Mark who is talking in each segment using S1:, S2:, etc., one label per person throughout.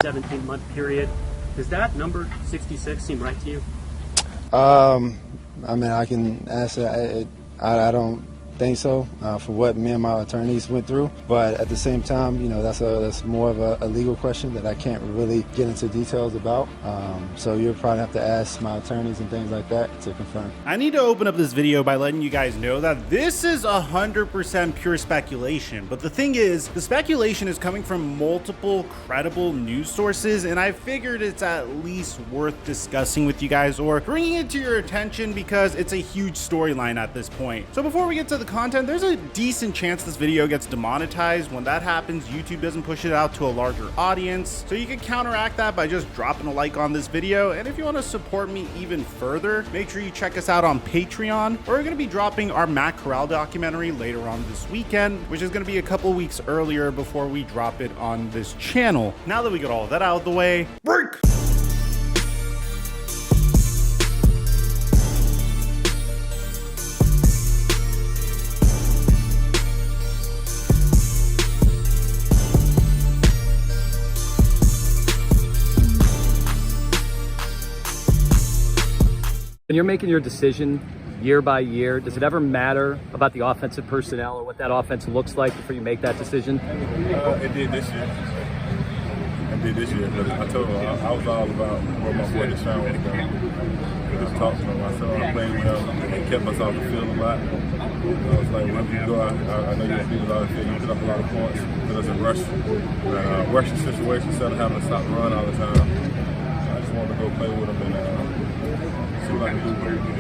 S1: 17-month period. Does that number 66 seem right to you?
S2: I mean, I can answer. I don't think so for what me and my attorneys went through. But at the same time, you know, that's more of a legal question that I can't really get into details about. So you'll probably have to ask my attorneys and things like that to confirm.
S3: I need to open up this video by letting you guys know that this is 100% pure speculation. But the thing is, the speculation is coming from multiple credible news sources, and I figured it's at least worth discussing with you guys or bringing it to your attention because it's a huge storyline at this point. So before we get to the content, there's a decent chance this video gets demonetized. When that happens, YouTube doesn't push it out to a larger audience. So you can counteract that by just dropping a like on this video. And if you want to support me even further, make sure you check us out on Patreon. We're going to be dropping our Matt Corral documentary later on this weekend, which is going to be a couple weeks earlier before we drop it on this channel. Now that we got all of that out of the way, break!
S1: When you're making your decision year by year, does it ever matter about the offensive personnel or what that offense looks like before you make that decision?
S4: It did this year. But I told her I was all about where my boy Deshaun was going. Just talked to him. I said, I played well. He kept us off the field a lot. I was like, whenever you go out, I know you're going to beat us off the field. You put up a lot of points. Put us in rushing situations instead of having to stop and run all the time. I just wanted to go play with him and see what I can do.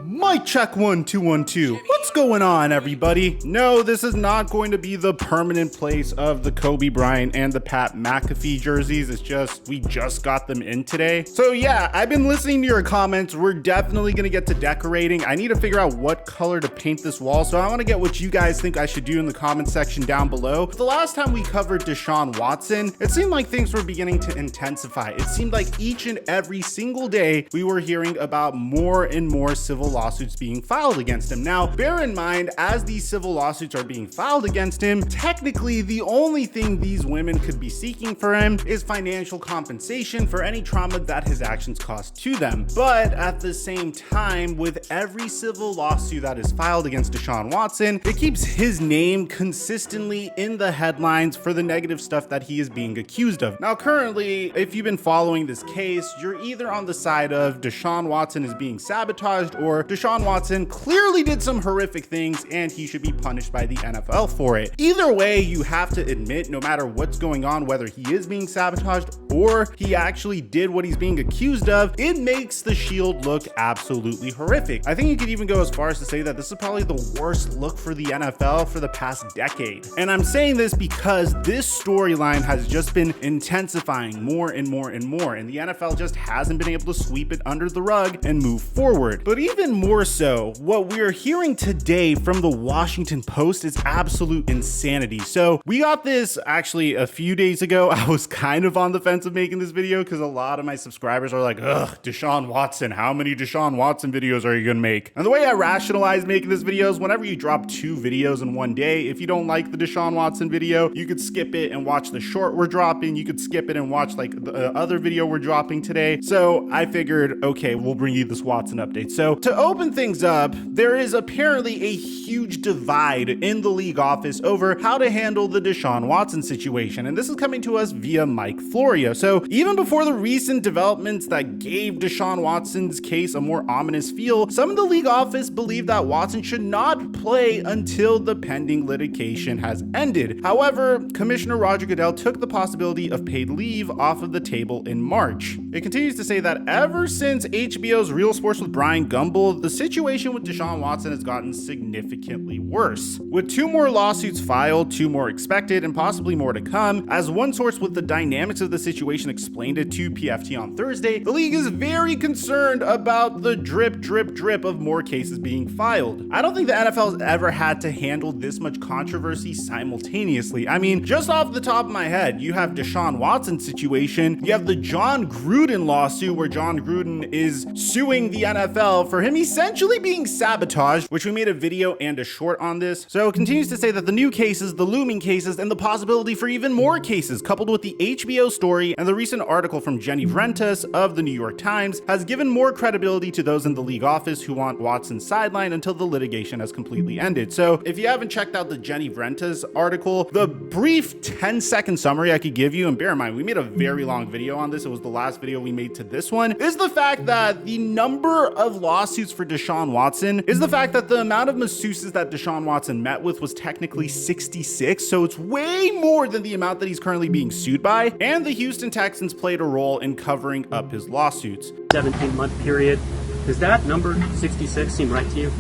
S3: Mic check 1 2 1 2. What's going on, everybody? No, this is not going to be the permanent place of the Kobe Bryant and the Pat McAfee jerseys. It's just we just got them in today. So yeah, I've been listening to your comments. We're definitely gonna get to decorating. I need to figure out what color to paint this wall, so I want to get what you guys think I should do in the comment section down below. The last time we covered Deshaun Watson, it seemed like things were beginning to intensify. It seemed like each and every single day we were hearing about more and more civil lawsuits being filed against him. Now, bear in mind, as these civil lawsuits are being filed against him, technically the only thing these women could be seeking for him is financial compensation for any trauma that his actions caused to them. But at the same time, with every civil lawsuit that is filed against Deshaun Watson, it keeps his name consistently in the headlines for the negative stuff that he is being accused of. Now, currently, if you've been following this case, you're either on the side of Deshaun Watson is being sabotaged or Deshaun Watson clearly did some horrific things and he should be punished by the NFL for it. Either way, you have to admit, no matter what's going on, whether he is being sabotaged or he actually did what he's being accused of, it makes the Shield look absolutely horrific. I think you could even go as far as to say that this is probably the worst look for the NFL for the past decade. And I'm saying this because this storyline has just been intensifying more and more and more, and the NFL just hasn't been able to sweep it under the rug and move forward. But even more so, what we're hearing today from the Washington Post is absolute insanity. So we got this actually a few days ago. I was kind of on the fence of making this video because a lot of my subscribers are like, ugh, Deshaun Watson, how many Deshaun Watson videos are you gonna make? And the way I rationalize making this video is whenever you drop 2 videos in one day, if you don't like the Deshaun Watson video, you could skip it and watch the short we're dropping. You could skip it and watch like the other video we're dropping today. So I figured, okay, we'll bring you this Watson update. So to open things up, there is apparently a huge divide in the league office over how to handle the Deshaun Watson situation. And this is coming to us via Mike Florio. So even before the recent developments that gave Deshaun Watson's case a more ominous feel, some in the league office believe that Watson should not play until the pending litigation has ended. However, Commissioner Roger Goodell took the possibility of paid leave off of the table in March. It continues to say that ever since HBO's Real Sports with Brian Gumbel, the situation with Deshaun Watson has gotten significantly worse. With 2 more lawsuits filed, 2 more expected, and possibly more to come, as one source with the dynamics of the situation explained it to PFT on Thursday, the league is very concerned about the drip of more cases being filed. I don't think the NFL has ever had to handle this much controversy simultaneously. I mean, just off the top of my head, you have Deshaun Watson's situation, you have the John Gruden lawsuit where John Gruden is suing the NFL for him essentially being sabotaged, which we made a video and a short on this. So it continues to say that the new cases, the looming cases, and the possibility for even more cases, coupled with the HBO story story, and the recent article from Jenny Vrentas of the New York Times has given more credibility to those in the league office who want Watson sidelined until the litigation has completely ended. So if you haven't checked out the Jenny Vrentas article, the brief 10-second summary I could give you, and bear in mind, we made a very long video on this, it was the last video we made to this one, is the fact that the number of lawsuits for Deshaun Watson is the fact that the amount of masseuses that Deshaun Watson met with was technically 66, so it's way more than the amount that he's currently being sued by, and the Houston Texans played a role in covering up his lawsuits.
S5: 17-month period. Does that number 66 seem right to you?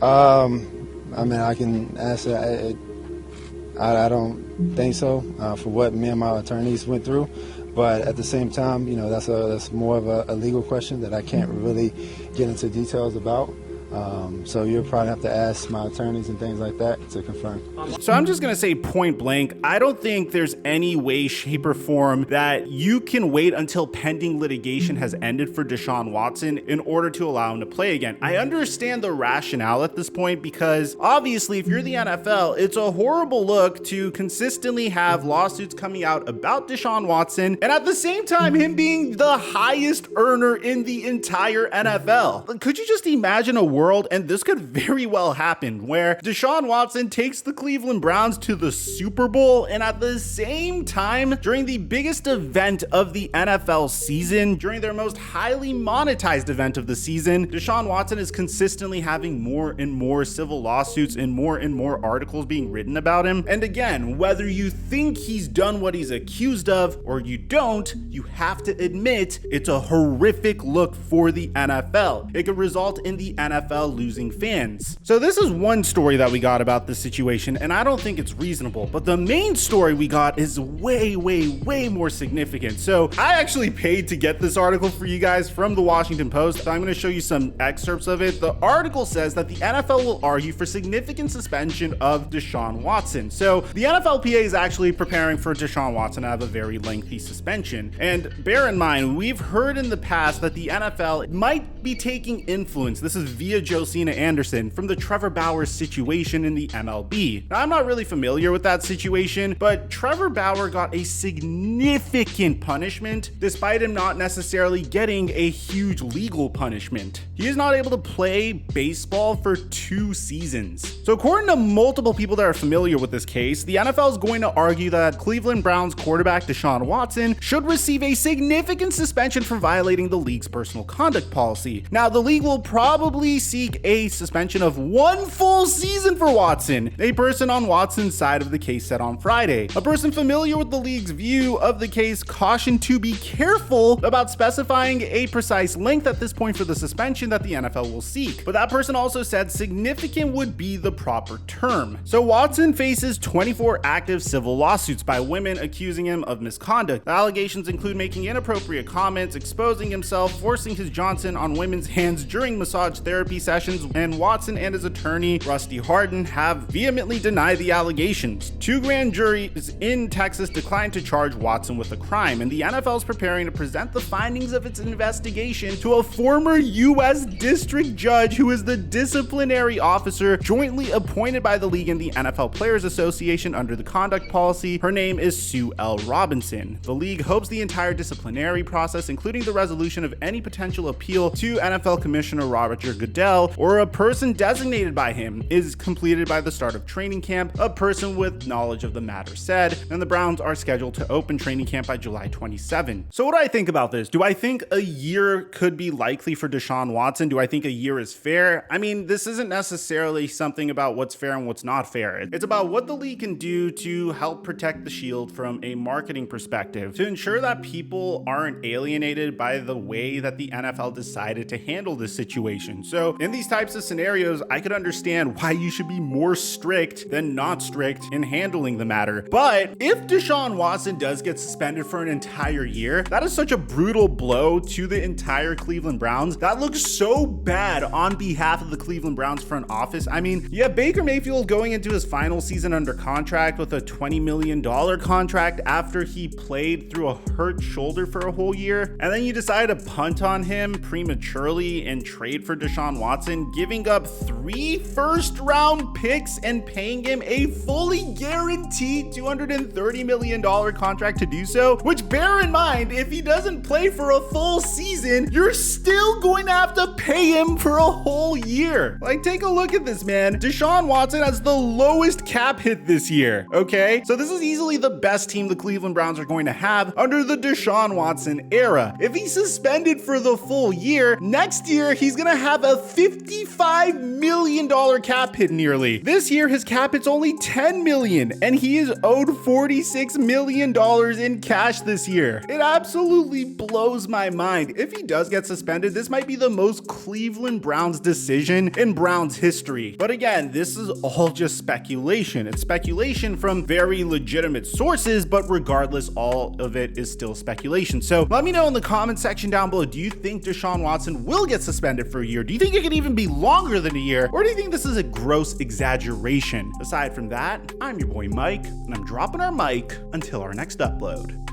S2: I mean, I can answer. I don't think so for what me and my attorneys went through. But at the same time, you know, that's more of a legal question that I can't really get into details about. So you'll probably have to ask my attorneys and things like that to confirm.
S3: So I'm just going to say point blank, I don't think there's any way, shape, or form that you can wait until pending litigation has ended for Deshaun Watson in order to allow him to play again. I understand the rationale at this point because obviously if you're the NFL, it's a horrible look to consistently have lawsuits coming out about Deshaun Watson and at the same time him being the highest earner in the entire NFL. Could you just imagine a world, and this could very well happen, where Deshaun Watson takes the Cleveland Browns to the Super Bowl and at the same time, during the biggest event of the NFL season, during their most highly monetized event of the season, Deshaun Watson is consistently having more and more civil lawsuits and more articles being written about him. And again, whether you think he's done what he's accused of or you don't, you have to admit it's a horrific look for the NFL. It could result in the NFL losing fans. So this is one story that we got about this situation, and I don't think it's reasonable, but the main story we got is way more significant. So I actually paid to get this article for you guys from the Washington Post. So I'm going to show you some excerpts of it. The article says that the NFL will argue for significant suspension of Deshaun Watson. So the NFLPA is actually preparing for Deshaun Watson to have a very lengthy suspension. And bear in mind, we've heard in the past that the NFL might be taking influence. This is via Josina Anderson from the Trevor Bauer situation in the MLB. Now, I'm not really familiar with that situation, but Trevor Bauer got a significant punishment despite him not necessarily getting a huge legal punishment. He is not able to play baseball for 2 seasons. So according to multiple people that are familiar with this case, the NFL is going to argue that Cleveland Browns quarterback Deshaun Watson should receive a significant suspension for violating the league's personal conduct policy. Now, the league will probably seek a suspension of 1 full season for Watson. A person on Watson's side of the case said on Friday. A person familiar with the league's view of the case cautioned to be careful about specifying a precise length at this point for the suspension that the NFL will seek. But that person also said significant would be the proper term. So Watson faces 24 active civil lawsuits by women accusing him of misconduct. The allegations include making inappropriate comments, exposing himself, forcing his Johnson on women's hands during massage therapy sessions, and Watson and his attorney, Rusty Hardin, have vehemently denied the allegations. 2 grand juries in Texas declined to charge Watson with a crime, and the NFL is preparing to present the findings of its investigation to a former U.S. district judge who is the disciplinary officer jointly appointed by the league and the NFL Players Association under the conduct policy. Her name is Sue L. Robinson. The league hopes the entire disciplinary process, including the resolution of any potential appeal to NFL Commissioner Roger Goodell or a person designated by him, is completed by the start of training camp, a person with knowledge of the matter said, and the Browns are scheduled to open training camp by July 27. So what do I think about this? Do I think a year could be likely for Deshaun Watson? Do I think a year is fair? I mean, this isn't necessarily something about what's fair and what's not fair. It's about what the league can do to help protect the shield from a marketing perspective, to ensure that people aren't alienated by the way that the NFL decided to handle this situation. So in these types of scenarios, I could understand why you should be more strict than not strict in handling the matter. But if Deshaun Watson does get suspended for an entire year, that is such a brutal blow to the entire Cleveland Browns. That looks so bad on behalf of the Cleveland Browns front office. I mean, you have Baker Mayfield going into his final season under contract with a $20 million contract after he played through a hurt shoulder for a whole year, and then you decide to punt on him prematurely and trade for Deshaun Watson, giving up 3 first-round picks and paying him a fully guaranteed $230 million contract to do so, which, bear in mind, if he doesn't play for a full season, you're still going to have to pay him for a whole year. Like, take a look at this, man. Deshaun Watson has the lowest cap hit this year, okay? So this is easily the best team the Cleveland Browns are going to have under the Deshaun Watson era. If he's suspended for the full year, next year he's gonna have a $55 million cap hit nearly. This year his cap hit's only $10 million, and he is owed $46 million in cash this year. It absolutely blows my mind. If he does get suspended, this might be the most Cleveland Browns decision in Browns history. But again, this is all just speculation. It's speculation from very legitimate sources, but regardless, all of it is still speculation. So let me know in the comment section down below, do you think Deshaun Watson will get suspended for a year? Do you think it could even be longer than a year? Or do you think this is a gross exaggeration? Aside from that, I'm your boy Mike, and I'm dropping our mic until our next upload.